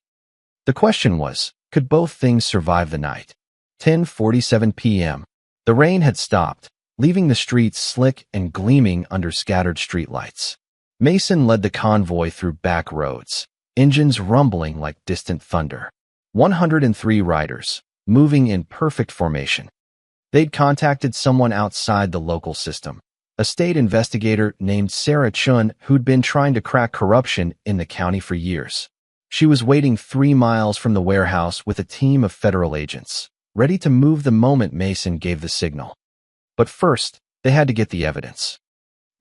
The question was, could both things survive the night? 10:47 p.m. The rain had stopped, leaving the streets slick and gleaming under scattered streetlights. Mason led the convoy through back roads, engines rumbling like distant thunder. 103 riders, moving in perfect formation. They'd contacted someone outside the local system, a state investigator named Sarah Chun who'd been trying to crack corruption in the county for years. She was waiting 3 miles from the warehouse with a team of federal agents, ready to move the moment Mason gave the signal. But first, they had to get the evidence.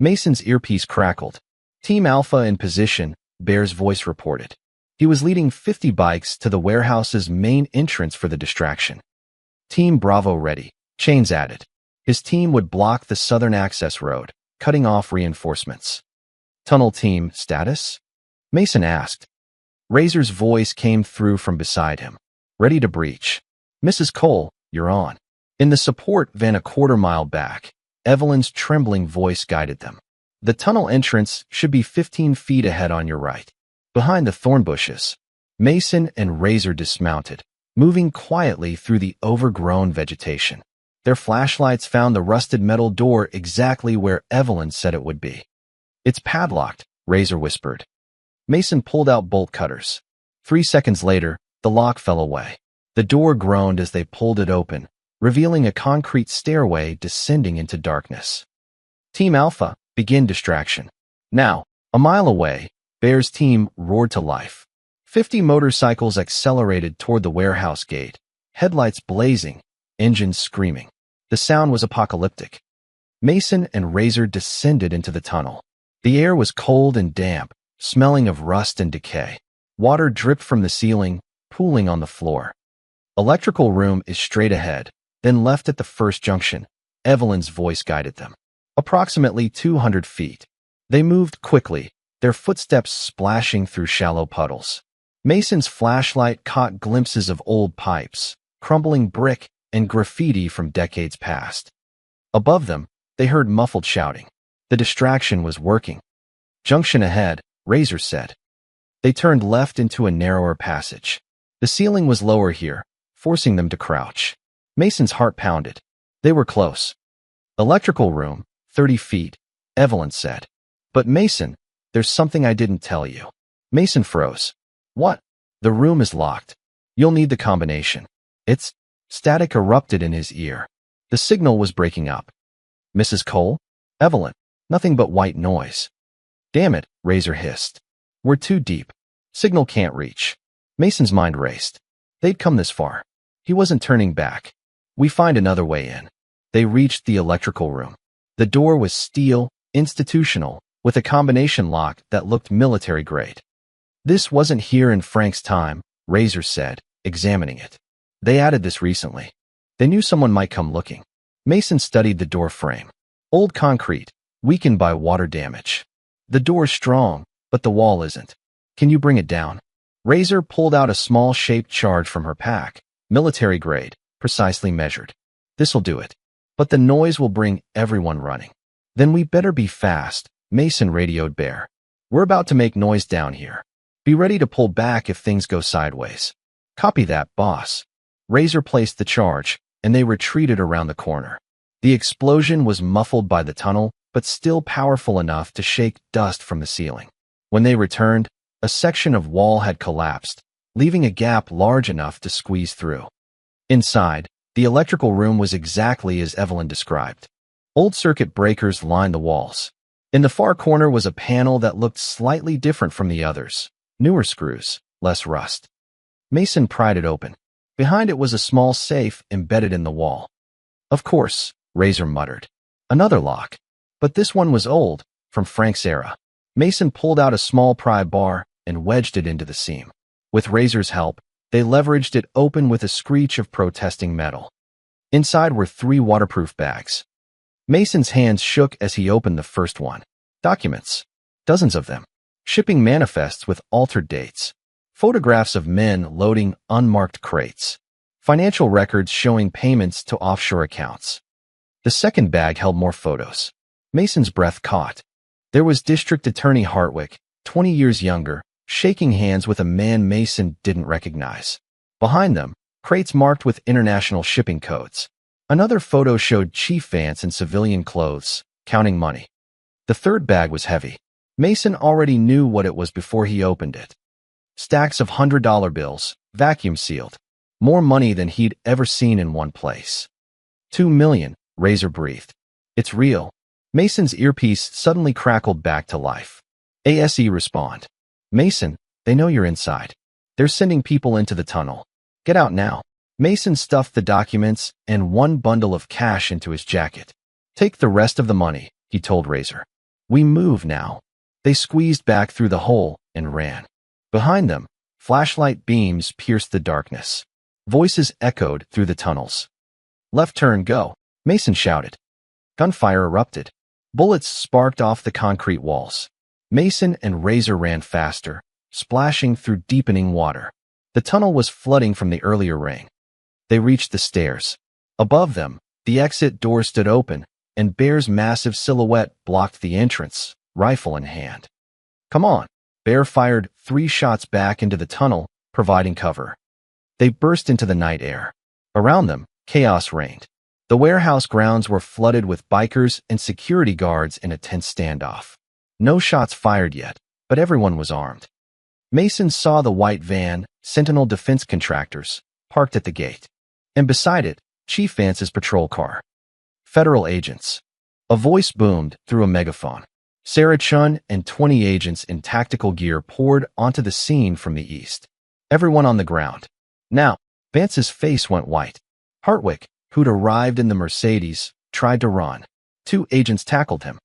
Mason's earpiece crackled. Team Alpha in position, Bear's voice reported. He was leading 50 bikes to the warehouse's main entrance for the distraction. Team Bravo ready, Chains added. His team would block the southern access road, cutting off reinforcements. Tunnel team status? Mason asked. Razor's voice came through from beside him. Ready to breach. Mrs. Cole, you're on. In the support van a quarter-mile back, Evelyn's trembling voice guided them. The tunnel entrance should be 15 feet ahead on your right. Behind the thorn bushes, Mason and Razor dismounted, moving quietly through the overgrown vegetation. Their flashlights found the rusted metal door exactly where Evelyn said it would be. It's padlocked, Razor whispered. Mason pulled out bolt cutters. 3 seconds later, the lock fell away. The door groaned as they pulled it open, revealing a concrete stairway descending into darkness. Team Alpha, begin distraction. Now, a mile away, Bear's team roared to life. 50 motorcycles accelerated toward the warehouse gate, headlights blazing, engines screaming. The sound was apocalyptic. Mason and Razor descended into the tunnel. The air was cold and damp, smelling of rust and decay. Water dripped from the ceiling, pooling on the floor. Electrical room is straight ahead, then left at the first junction. Evelyn's voice guided them. Approximately 200 feet. They moved quickly, their footsteps splashing through shallow puddles. Mason's flashlight caught glimpses of old pipes, crumbling brick, and graffiti from decades past. Above them, they heard muffled shouting. The distraction was working. Junction ahead, Razor said. They turned left into a narrower passage. The ceiling was lower here, forcing them to crouch. Mason's heart pounded. They were close. Electrical room, 30 feet, Evelyn said. But Mason, there's something I didn't tell you. Mason froze. What? The room is locked. You'll need the combination. It's... Static erupted in his ear. The signal was breaking up. Mrs. Cole? Evelyn. Nothing but white noise. Damn it, Razor hissed. We're too deep. Signal can't reach. Mason's mind raced. They'd come this far. He wasn't turning back. We find another way in. They reached the electrical room. The door was steel, institutional, with a combination lock that looked military-grade. This wasn't here in Frank's time, Razor said, examining it. They added this recently. They knew someone might come looking. Mason studied the door frame. Old concrete, weakened by water damage. The door's strong, but the wall isn't. Can you bring it down? Razor pulled out a small shaped charge from her pack, military grade, precisely measured. This'll do it. But the noise will bring everyone running. Then we better be fast, Mason radioed Bear. We're about to make noise down here. Be ready to pull back if things go sideways. Copy that, boss. Razor placed the charge, and they retreated around the corner. The explosion was muffled by the tunnel, but still powerful enough to shake dust from the ceiling. When they returned, a section of wall had collapsed, leaving a gap large enough to squeeze through. Inside, the electrical room was exactly as Evelyn described. Old circuit breakers lined the walls. In the far corner was a panel that looked slightly different from the others. Newer screws, less rust. Mason pried it open. Behind it was a small safe embedded in the wall. Of course, Razor muttered. Another lock. But this one was old, from Frank's era. Mason pulled out a small pry bar and wedged it into the seam. With Razor's help, they leveraged it open with a screech of protesting metal. Inside were 3 waterproof bags. Mason's hands shook as he opened the first one. Documents. Dozens of them. Shipping manifests with altered dates. Photographs of men loading unmarked crates. Financial records showing payments to offshore accounts. The second bag held more photos. Mason's breath caught. There was District Attorney Hartwick, 20 years younger, shaking hands with a man Mason didn't recognize. Behind them, crates marked with international shipping codes. Another photo showed Chief Vance in civilian clothes, counting money. The third bag was heavy. Mason already knew what it was before he opened it. Stacks of $100 bills, vacuum sealed. More money than he'd ever seen in one place. 2 million, Razor breathed. It's real. Mason's earpiece suddenly crackled back to life. ASE respond. Mason, they know you're inside. They're sending people into the tunnel. Get out now. Mason stuffed the documents and one bundle of cash into his jacket. Take the rest of the money, he told Razor. We move now. They squeezed back through the hole and ran. Behind them, flashlight beams pierced the darkness. Voices echoed through the tunnels. "Left turn, go," Mason shouted. Gunfire erupted. Bullets sparked off the concrete walls. Mason and Razor ran faster, splashing through deepening water. The tunnel was flooding from the earlier rain. They reached the stairs. Above them, the exit door stood open, and Bear's massive silhouette blocked the entrance, rifle in hand. "Come on." Bear fired 3 shots back into the tunnel, providing cover. They burst into the night air. Around them, chaos reigned. The warehouse grounds were flooded with bikers and security guards in a tense standoff. No shots fired yet, but everyone was armed. Mason saw the white van, Sentinel Defense Contractors, parked at the gate. And beside it, Chief Vance's patrol car. "Federal agents." A voice boomed through a megaphone. Sarah Chun and 20 agents in tactical gear poured onto the scene from the east. Everyone on the ground. Now, Vance's face went white. Hartwick, who'd arrived in the Mercedes, tried to run. 2 agents tackled him.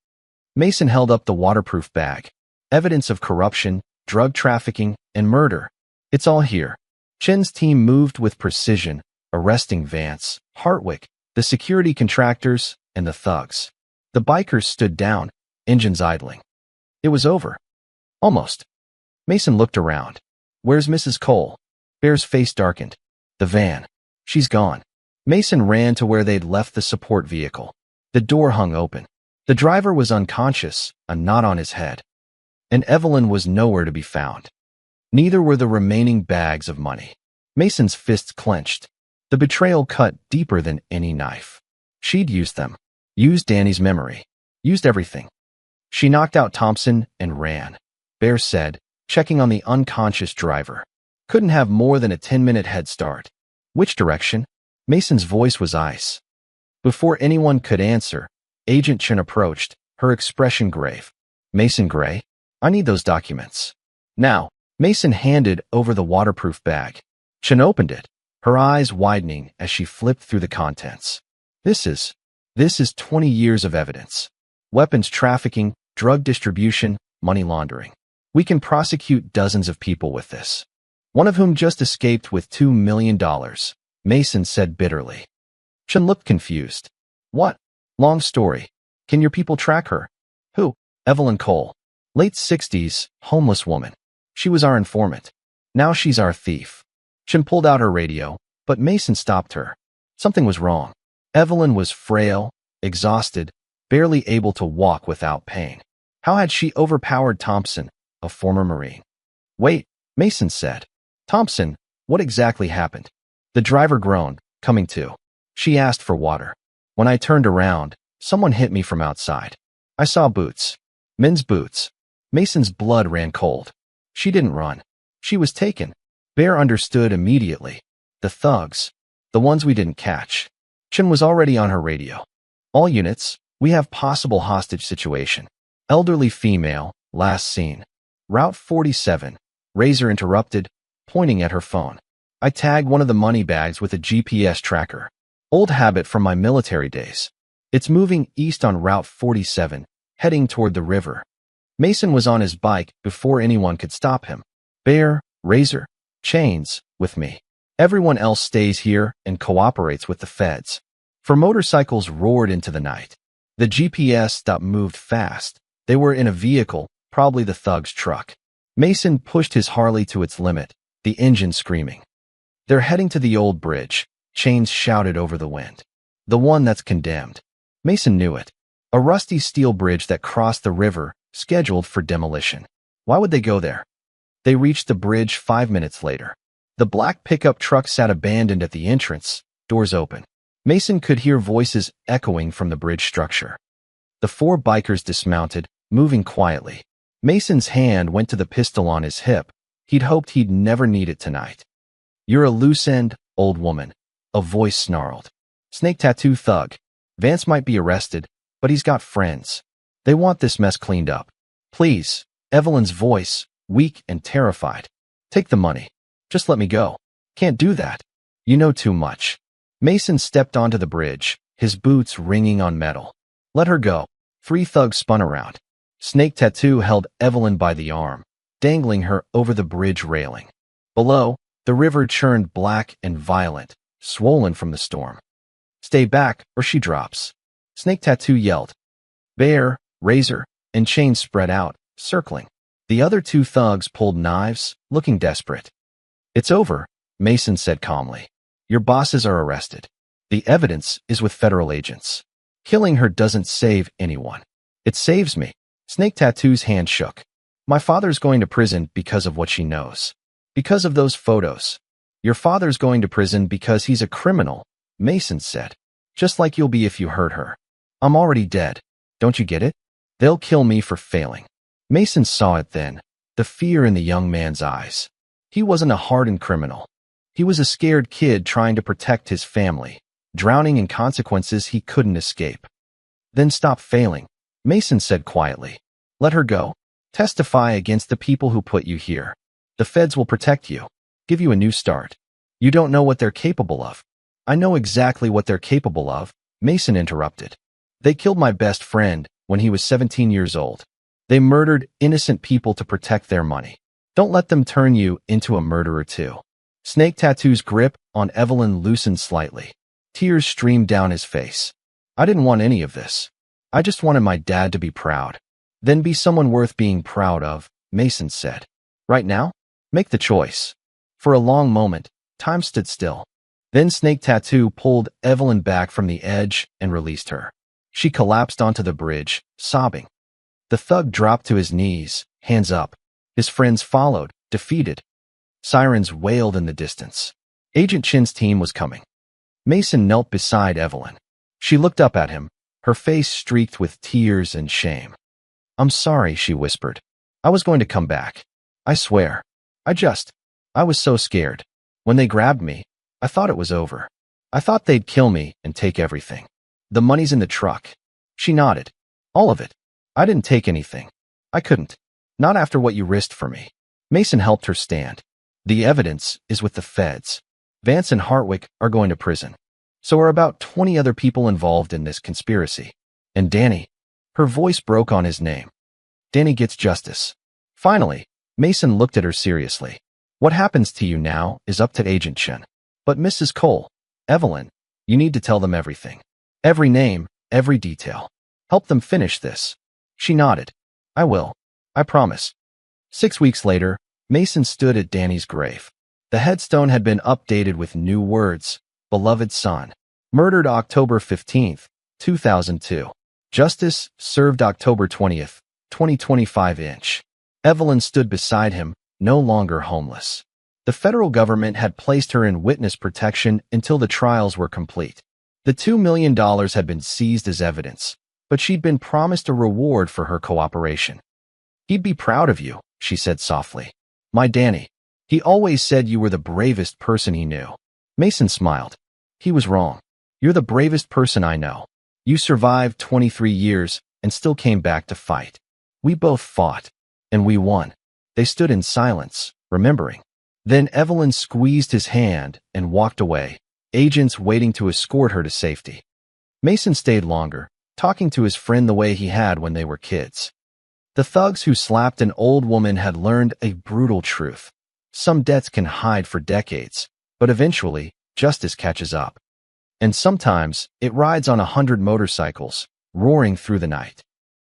Mason held up the waterproof bag. Evidence of corruption, drug trafficking, and murder. "It's all here." Chen's team moved with precision, arresting Vance, Hartwick, the security contractors, and the thugs. The bikers stood down, engines idling. It was over. Almost. Mason looked around. "Where's Mrs. Cole?" Bear's face darkened. "The van. She's gone." Mason ran to where they'd left the support vehicle. The door hung open. The driver was unconscious, a knot on his head. And Evelyn was nowhere to be found. Neither were the remaining bags of money. Mason's fists clenched. The betrayal cut deeper than any knife. She'd used them. Used Danny's memory. Used everything. She knocked out Thompson and ran, Bear said, checking on the unconscious driver. Couldn't have more than a 10-minute head start. "Which direction?" Mason's voice was ice. Before anyone could answer, Agent Chen approached, her expression grave. "Mason Gray, I need those documents. Now." Mason handed over the waterproof bag. Chen opened it, her eyes widening as she flipped through the contents. This is 20 years of evidence. Weapons trafficking, drug distribution, money laundering. We can prosecute dozens of people with this. One of whom just escaped with $2 million, Mason said bitterly. Chen looked confused. "What? Long story. Can your people track her?" "Who?" "Evelyn Cole. Late 60s, homeless woman. She was our informant. Now she's our thief." Chen pulled out her radio, but Mason stopped her. Something was wrong. Evelyn was frail, exhausted, barely able to walk without pain. How had she overpowered Thompson, a former Marine? "Wait," Mason said. "Thompson, what exactly happened?" The driver groaned, coming to. "She asked for water. When I turned around, someone hit me from outside. I saw boots. Men's boots." Mason's blood ran cold. She didn't run. She was taken. Bear understood immediately. The thugs. The ones we didn't catch. Chen was already on her radio. "All units, we have possible hostage situation. Elderly female, last seen. Route 47. Razor interrupted, pointing at her phone. "I tagged one of the money bags with a GPS tracker. Old habit from my military days. It's moving east on Route 47, heading toward the river." Mason was on his bike before anyone could stop him. "Bear, Razor, Chains, with me. Everyone else stays here and cooperates with the feds." For motorcycles roared into the night. The GPS stop moved fast. They were in a vehicle, probably the thug's truck. Mason pushed his Harley to its limit, the engine screaming. "They're heading to the old bridge," Chains shouted over the wind. "The one that's condemned." Mason knew it. A rusty steel bridge that crossed the river, scheduled for demolition. Why would they go there? They reached the bridge 5 minutes later. The black pickup truck sat abandoned at the entrance, doors open. Mason could hear voices echoing from the bridge structure. The 4 bikers dismounted, moving quietly. Mason's hand went to the pistol on his hip. He'd hoped he'd never need it tonight. "You're a loose end, old woman," a voice snarled. "Snake tattoo thug. Vance might be arrested, but he's got friends. They want this mess cleaned up. Please." Evelyn's voice, weak and terrified. "Take the money. Just let me go." "Can't do that. You know too much." Mason stepped onto the bridge, his boots ringing on metal. "Let her go." 3 thugs spun around. Snake Tattoo held Evelyn by the arm, dangling her over the bridge railing. Below, the river churned black and violent, swollen from the storm. "Stay back, or she drops," Snake Tattoo yelled. Bear, razor, and chain spread out, circling. The other two thugs pulled knives, looking desperate. "It's over," Mason said calmly. "Your bosses are arrested. The evidence is with federal agents. Killing her doesn't save anyone. It saves me." Snake Tattoo's hand shook. "My father's going to prison because of what she knows. Because of those photos. Your father's going to prison because he's a criminal," Mason said. "Just like you'll be if you hurt her. I'm already dead. Don't you get it? They'll kill me for failing." Mason saw it then, the fear in the young man's eyes. He wasn't a hardened criminal. He was a scared kid trying to protect his family, drowning in consequences he couldn't escape. "Then stop failing," Mason said quietly. "Let her go. Testify against the people who put you here. The feds will protect you, give you a new start. You don't know what they're capable of." "I know exactly what they're capable of," Mason interrupted. "They killed my best friend when he was 17 years old. They murdered innocent people to protect their money. Don't let them turn you into a murderer too." Snake Tattoo's grip on Evelyn loosened slightly. Tears streamed down his face. "I didn't want any of this. I just wanted my dad to be proud." "Then be someone worth being proud of," Mason said. "Right now? Make the choice." For a long moment, time stood still. Then Snake Tattoo pulled Evelyn back from the edge and released her. She collapsed onto the bridge, sobbing. The thug dropped to his knees, hands up. His friends followed, defeated. Sirens wailed in the distance. Agent Chin's team was coming. Mason knelt beside Evelyn. She looked up at him, her face streaked with tears and shame. "I'm sorry," she whispered. "I was going to come back. I swear. I was so scared. When they grabbed me, I thought it was over. I thought they'd kill me and take everything. The money's in the truck." She nodded. "All of it. I didn't take anything. I couldn't. Not after what you risked for me." Mason helped her stand. "The evidence is with the feds. Vance and Hartwick are going to prison. So are about 20 other people involved in this conspiracy. And Danny." Her voice broke on his name. "Danny gets justice." Finally, Mason looked at her seriously. "What happens to you now is up to Agent Chin. But Mrs. Cole, Evelyn, you need to tell them everything. Every name, every detail. Help them finish this." She nodded. "I will. I promise." 6 weeks later, Mason stood at Danny's grave. The headstone had been updated with new words: "Beloved son. Murdered October 15th, 2002. Justice served October 20th, 2025". Evelyn stood beside him, no longer homeless. The federal government had placed her in witness protection until the trials were complete. The $2 million had been seized as evidence, but she'd been promised a reward for her cooperation. "He'd be proud of you," she said softly. "My Danny. He always said you were the bravest person he knew." Mason smiled. "He was wrong. You're the bravest person I know. You survived 23 years and still came back to fight. We both fought, and we won." They stood in silence, remembering. Then Evelyn squeezed his hand and walked away, agents waiting to escort her to safety. Mason stayed longer, talking to his friend the way he had when they were kids. The thugs who slapped an old woman had learned a brutal truth. Some debts can hide for decades, but eventually, justice catches up. And sometimes, it rides on 100 motorcycles, roaring through the night.